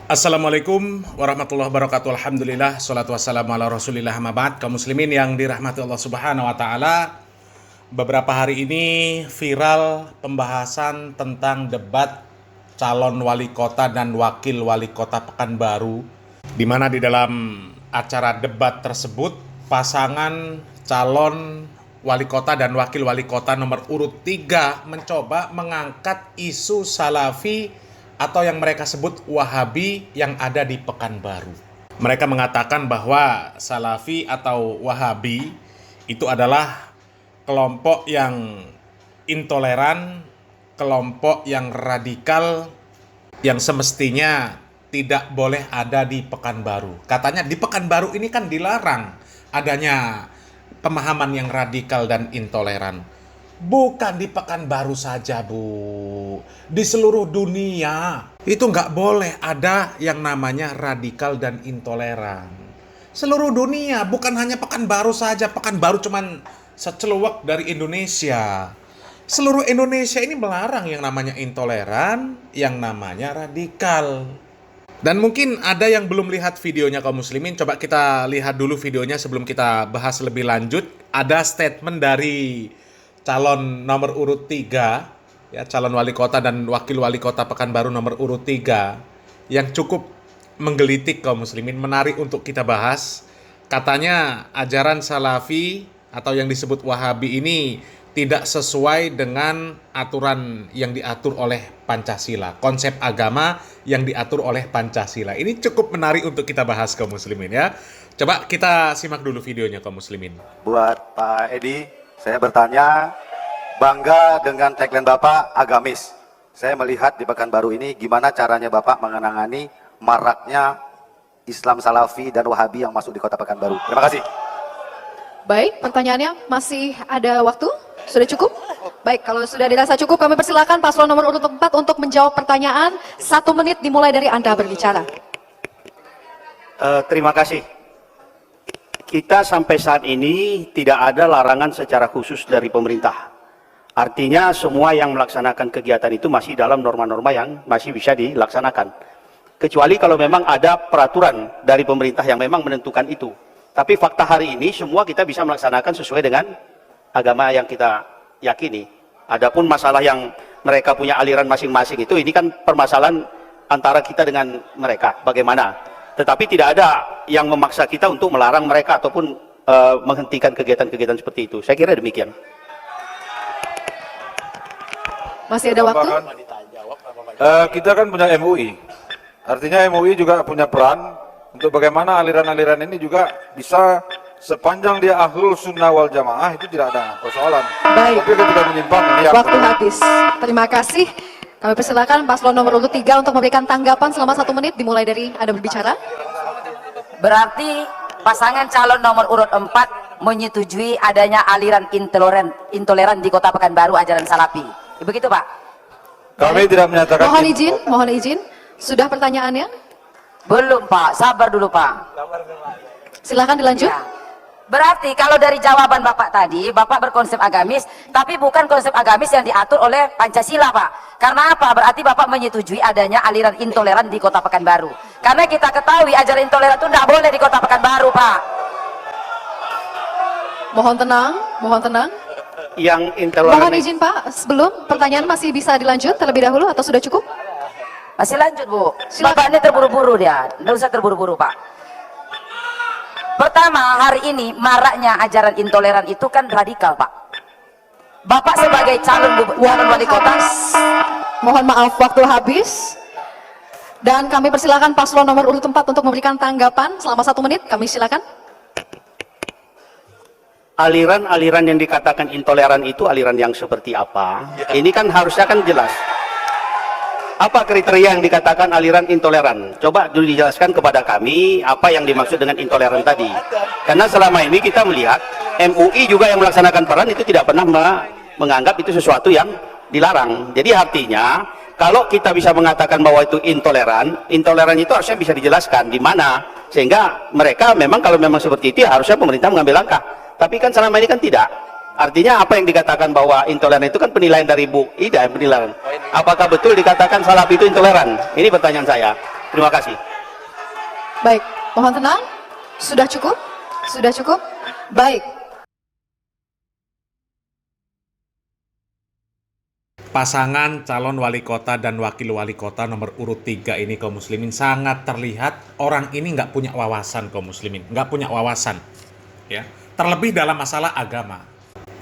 Assalamualaikum warahmatullahi wabarakatuh. Alhamdulillah, salatu wassalamu ala rasulillah, amma ba'd. Kaum muslimin yang dirahmati Allah subhanahu wa ta'ala, beberapa hari ini viral pembahasan tentang debat calon wali kota dan wakil wali kota Pekanbaru, di mana di dalam acara debat tersebut pasangan calon wali kota dan wakil wali kota nomor urut 3 mencoba mengangkat isu Salafi atau yang mereka sebut Wahabi yang ada di Pekanbaru. Mereka mengatakan bahwa Salafi atau Wahabi itu adalah kelompok yang intoleran, kelompok yang radikal, yang semestinya tidak boleh ada di Pekanbaru. Katanya di Pekanbaru ini kan dilarang adanya pemahaman yang radikal dan intoleran. Bukan di Pekanbaru saja, Bu. Di seluruh dunia itu nggak boleh ada yang namanya radikal dan intoleran. Seluruh dunia, bukan hanya Pekanbaru saja. Pekanbaru cuman seceluwek dari Indonesia. Seluruh Indonesia ini melarang yang namanya intoleran, yang namanya radikal. Dan mungkin ada yang belum lihat videonya kaum muslimin. Coba kita lihat dulu videonya sebelum kita bahas lebih lanjut. Ada statement dari calon nomor urut 3, ya, calon wali kota dan wakil wali kota Pekanbaru nomor urut 3, yang cukup menggelitik kaum muslimin, menarik untuk kita bahas. Katanya ajaran Salafi atau yang disebut Wahabi ini tidak sesuai dengan aturan yang diatur oleh Pancasila, konsep agama yang diatur oleh Pancasila. Ini cukup menarik untuk kita bahas kaum muslimin, ya. Coba kita simak dulu videonya kaum muslimin. Buat Pak Edi, saya bertanya, bangga dengan tagline Bapak agamis. Saya melihat di Pekanbaru ini gimana caranya Bapak mengenangani maraknya Islam Salafi dan Wahabi yang masuk di kota Pekanbaru. Terima kasih. Baik, pertanyaannya masih ada waktu? Sudah cukup? Baik, kalau sudah dirasa cukup, kami persilakan paslon nomor urut 4 untuk menjawab pertanyaan. 1 menit dimulai dari Anda berbicara. Terima kasih. Kita sampai saat ini tidak ada larangan secara khusus dari pemerintah. Artinya semua yang melaksanakan kegiatan itu masih dalam norma-norma yang masih bisa dilaksanakan. Kecuali kalau memang ada peraturan dari pemerintah yang memang menentukan itu. Tapi fakta hari ini semua kita bisa melaksanakan sesuai dengan agama yang kita yakini. Adapun masalah yang mereka punya aliran masing-masing itu, ini kan permasalahan antara kita dengan mereka. Bagaimana? Tetapi tidak ada yang memaksa kita untuk melarang mereka ataupun menghentikan kegiatan-kegiatan seperti itu. Saya kira demikian. Masih ada waktu? Kita kan punya MUI. Artinya MUI juga punya peran untuk bagaimana aliran-aliran ini juga bisa, sepanjang dia ahlul sunnah wal jamaah, itu tidak ada persoalan. Baik. Tapi ketika menyimpang, ini Waktu habis. Terima kasih. Kami persilakan paslon nomor urut 3 untuk memberikan tanggapan selama 1 menit dimulai dari Anda berbicara. Berarti pasangan calon nomor urut 4 menyetujui adanya aliran intoleran di kota Pekanbaru ajaran Salafi. Begitu, Pak? kami tidak menyatakan Mohon izin. Sudah pertanyaannya? Belum, Pak. Sabar dulu, Pak. Silakan dilanjut. Ya. Berarti kalau dari jawaban Bapak tadi, Bapak berkonsep agamis, tapi bukan konsep agamis yang diatur oleh Pancasila, Pak. Karena apa? Berarti Bapak menyetujui adanya aliran intoleran di kota Pekanbaru. Karena kita ketahui ajaran intoleran itu tidak boleh di kota Pekanbaru, Pak. Mohon tenang. Yang intoleran. Mohon izin, Pak. Sebelum pertanyaan masih bisa dilanjut terlebih dahulu atau sudah cukup? Masih lanjut, Bu. Silakan. Bapak ini terburu-buru dia. Tidak usah terburu-buru, Pak. Pertama, hari ini maraknya ajaran intoleran itu kan radikal, Pak. Bapak sebagai calon wali kota. Mohon maaf, waktu habis. Dan kami persilakan paslon nomor urut 4 untuk memberikan tanggapan selama 1 menit. Kami silakan. Aliran-aliran yang dikatakan intoleran itu aliran yang seperti apa? Ini kan harusnya kan jelas. Apa kriteria yang dikatakan aliran intoleran? Coba dulu dijelaskan kepada kami apa yang dimaksud dengan intoleran tadi. Karena selama ini kita melihat MUI juga yang melaksanakan peran itu tidak pernah menganggap itu sesuatu yang dilarang. Jadi artinya kalau kita bisa mengatakan bahwa itu intoleran itu harusnya bisa dijelaskan di mana, sehingga mereka memang kalau memang seperti itu ya harusnya pemerintah mengambil langkah. Tapi kan selama ini kan tidak. Artinya apa yang dikatakan bahwa intoleran itu kan penilaian dari Bu Ida, penilaian. Apakah betul dikatakan Salafi itu intoleran? Ini pertanyaan saya. Terima kasih. Baik, mohon tenang. Sudah cukup? Sudah cukup? Baik. Pasangan calon wali kota dan wakil wali kota nomor urut 3 ini kaum muslimin sangat terlihat orang ini nggak punya wawasan kaum muslimin, nggak punya wawasan, ya. Terlebih dalam masalah agama.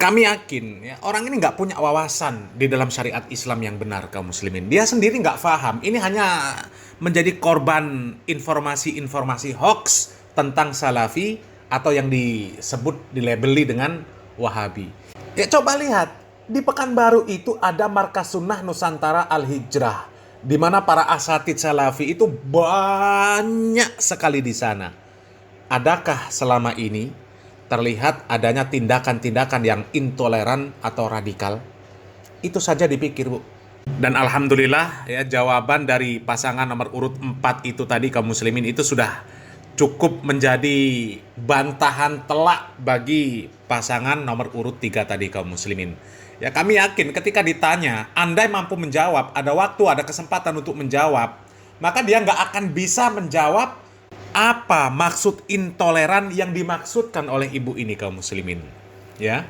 Kami yakin ya orang ini nggak punya wawasan di dalam syariat Islam yang benar kaum muslimin. Dia sendiri nggak paham. Ini hanya menjadi korban informasi-informasi hoax tentang Salafi atau yang disebut dilabeli dengan Wahabi. Ya coba lihat. Di Pekanbaru itu ada Markas Sunnah Nusantara Al-Hijrah, di mana para asatid Salafi itu banyak sekali di sana. Adakah selama ini terlihat adanya tindakan-tindakan yang intoleran atau radikal? Itu saja dipikir, Bu. Dan alhamdulillah ya jawaban dari pasangan nomor urut 4 itu tadi kaum muslimin itu sudah cukup menjadi bantahan telak bagi pasangan nomor urut 3 tadi kaum muslimin. Ya kami yakin ketika ditanya, andai mampu menjawab, ada waktu, ada kesempatan untuk menjawab, maka dia nggak akan bisa menjawab apa maksud intoleran yang dimaksudkan oleh ibu ini kaum muslimin. Ya.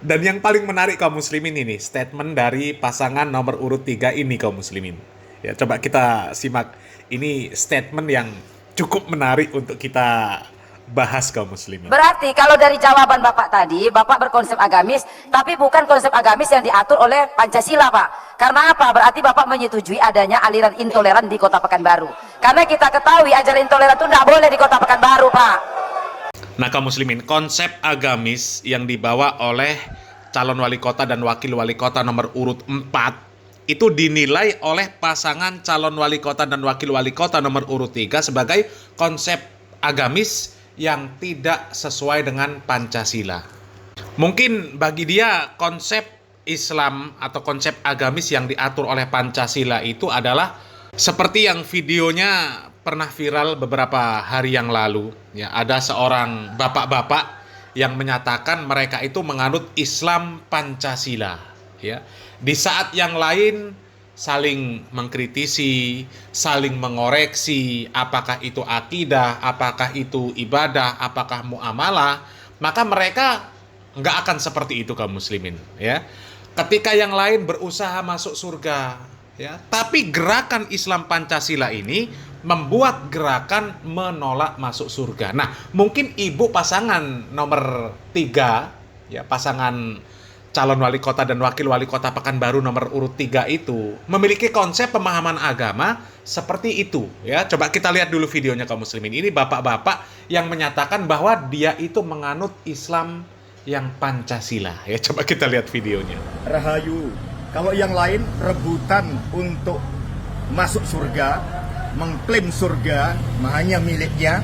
Dan yang paling menarik kaum muslimin ini, statement dari pasangan nomor urut 3 ini kaum muslimin. Ya, coba kita simak. Ini statement yang cukup menarik untuk kita bahas kaum muslimin. Berarti kalau dari jawaban Bapak tadi, Bapak berkonsep agamis, tapi bukan konsep agamis yang diatur oleh Pancasila, Pak. Karena apa? Berarti Bapak menyetujui adanya aliran intoleran di Kota Pekanbaru. Karena kita ketahui ajaran intoleran itu tidak boleh di Kota Pekanbaru, Pak. Nah kaum muslimin, konsep agamis yang dibawa oleh calon wali kota dan wakil wali kota nomor urut 4 itu dinilai oleh pasangan calon wali kota dan wakil wali kota nomor urut 3 sebagai konsep agamis yang tidak sesuai dengan Pancasila. Mungkin bagi dia konsep Islam atau konsep agamis yang diatur oleh Pancasila itu adalah seperti yang videonya pernah viral beberapa hari yang lalu. Ya, ada seorang bapak-bapak yang menyatakan mereka itu menganut Islam Pancasila. Ya. Di saat yang lain saling mengkritisi, saling mengoreksi, apakah itu akidah, apakah itu ibadah, apakah muamalah, maka mereka nggak akan seperti itu kaum muslimin. Ya. Ketika yang lain berusaha masuk surga, ya, tapi gerakan Islam Pancasila ini membuat gerakan menolak masuk surga. Nah, mungkin ibu pasangan nomor 3, ya, pasangan calon wali kota dan wakil wali kota Pekanbaru nomor urut 3 itu memiliki konsep pemahaman agama seperti itu. Ya, coba kita lihat dulu videonya kaum muslimin. Ini bapak-bapak yang menyatakan bahwa dia itu menganut Islam yang Pancasila. Ya, coba kita lihat videonya. Rahayu. Kalau yang lain rebutan untuk masuk surga, mengklaim surga hanya miliknya,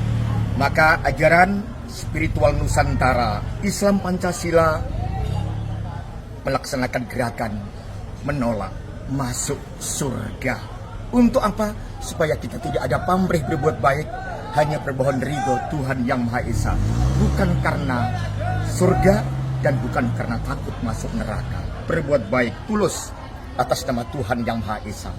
maka ajaran spiritual Nusantara Islam Pancasila melaksanakan gerakan menolak masuk surga. Untuk apa? Supaya kita tidak ada pamrih berbuat baik, hanya bermohon ridho Tuhan Yang Maha Esa. Bukan karena surga dan bukan karena takut masuk neraka. Berbuat baik tulus atas nama Tuhan Yang Maha Esa.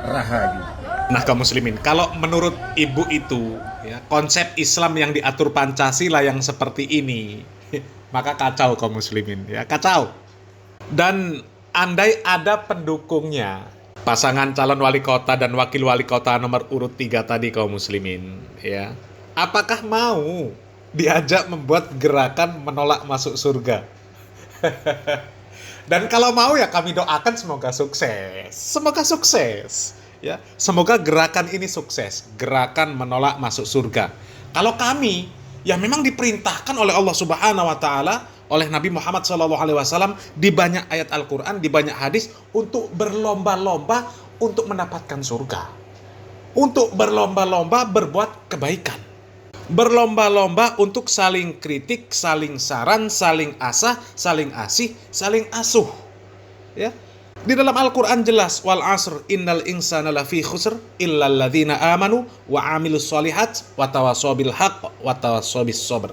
Rahayu. Nah kaum muslimin, kalau menurut ibu itu ya, konsep Islam yang diatur Pancasila yang seperti ini, maka kacau kaum muslimin, ya kacau. Dan andai ada pendukungnya, pasangan calon wali kota dan wakil wali kota nomor urut 3 tadi kaum muslimin, ya, apakah mau diajak membuat gerakan menolak masuk surga? Dan kalau mau ya kami doakan semoga sukses. Semoga sukses. Ya, semoga gerakan ini sukses. Gerakan menolak masuk surga. Kalau kami yang memang diperintahkan oleh Allah Subhanahu wa taala, oleh Nabi Muhammad SAW di banyak ayat Al-Quran, di banyak hadis untuk berlomba-lomba untuk mendapatkan surga. Untuk berlomba-lomba berbuat kebaikan. Berlomba-lomba untuk saling kritik, saling saran, saling asah, saling asih, saling asuh. Ya. Di dalam Al-Quran jelas, wal asr innal insana lafi khusr illa alladzina amanu wa amilus solihat wa tawassaw bil haqq wa tawassaw bis sabr.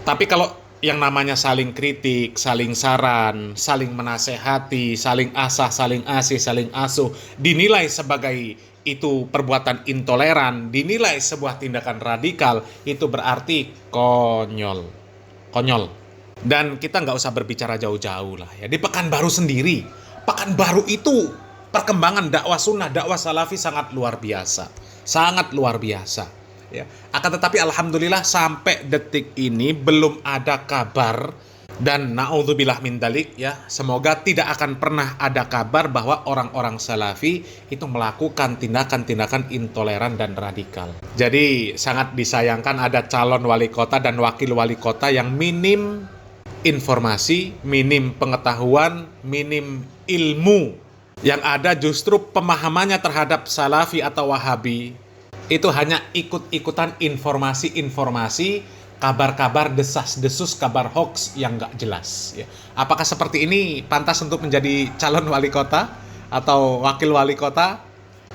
Tapi kalau yang namanya saling kritik, saling saran, saling menasehati, saling asah, saling asih, saling asuh dinilai sebagai itu perbuatan intoleran, dinilai sebuah tindakan radikal, itu berarti konyol. Konyol. Dan kita nggak usah berbicara jauh-jauh lah ya. Di Pekanbaru sendiri, Pekanbaru itu perkembangan dakwah sunnah, dakwah salafi sangat luar biasa. Sangat luar biasa. Ya. Akan tetapi alhamdulillah sampai detik ini belum ada kabar, dan naudzubillah min dalik ya, semoga tidak akan pernah ada kabar bahwa orang-orang salafi itu melakukan tindakan-tindakan intoleran dan radikal. Jadi sangat disayangkan ada calon wali kota dan wakil wali kota yang minim informasi, minim pengetahuan, minim ilmu. Yang ada justru pemahamannya terhadap salafi atau wahabi itu hanya ikut-ikutan informasi-informasi, kabar-kabar desas-desus, kabar hoax yang nggak jelas. Ya. Apakah seperti ini pantas untuk menjadi calon wali kota atau wakil wali kota?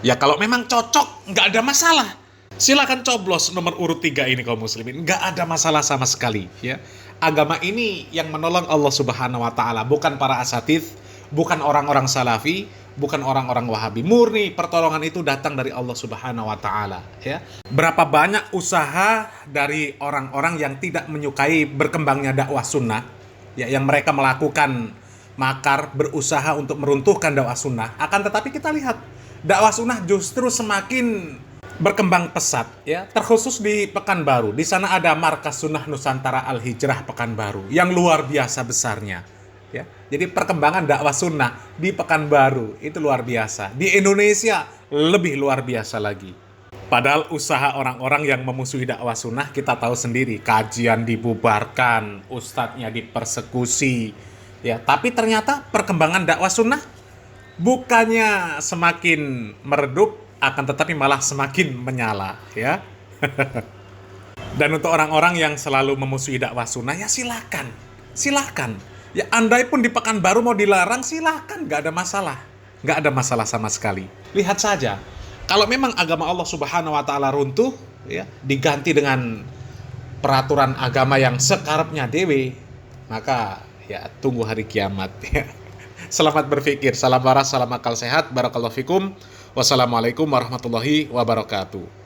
Ya kalau memang cocok, nggak ada masalah. Silakan coblos nomor urut 3 ini kaum muslimin. Nggak ada masalah sama sekali. Ya. Agama ini yang menolong Allah Subhanahu Wa Taala, bukan para asatidz, bukan orang-orang salafi, bukan orang-orang wahabi. Murni pertolongan itu datang dari Allah Subhanahu Wa Taala. Ya. Berapa banyak usaha dari orang-orang yang tidak menyukai berkembangnya dakwah sunnah, ya, yang mereka melakukan makar, berusaha untuk meruntuhkan dakwah sunnah. Akan tetapi kita lihat dakwah sunnah justru semakin berkembang pesat, ya, terkhusus di Pekanbaru. Di sana ada Markas Sunnah Nusantara Al-Hijrah Pekanbaru yang luar biasa besarnya. Ya. Jadi perkembangan dakwah sunnah di Pekanbaru itu luar biasa. Di Indonesia lebih luar biasa lagi. Padahal usaha orang-orang yang memusuhi dakwah sunnah kita tahu sendiri. Kajian dibubarkan, ustadznya dipersekusi. Ya, tapi ternyata perkembangan dakwah sunnah bukannya semakin meredup, akan tetapi malah semakin menyala. Ya. Dan untuk orang-orang yang selalu memusuhi dakwah sunnah, ya silakan. Silakan. Ya, andai pun di Pekanbaru mau dilarang, silakan, nggak ada masalah. Nggak ada masalah sama sekali. Lihat saja, kalau memang agama Allah Subhanahu Wa Taala runtuh, ya, diganti dengan peraturan agama yang sekarapnya dewe, maka ya tunggu hari kiamat. Ya. Selamat berpikir, salam waras, salam akal sehat, barakallahu fikum, wassalamualaikum warahmatullahi wabarakatuh.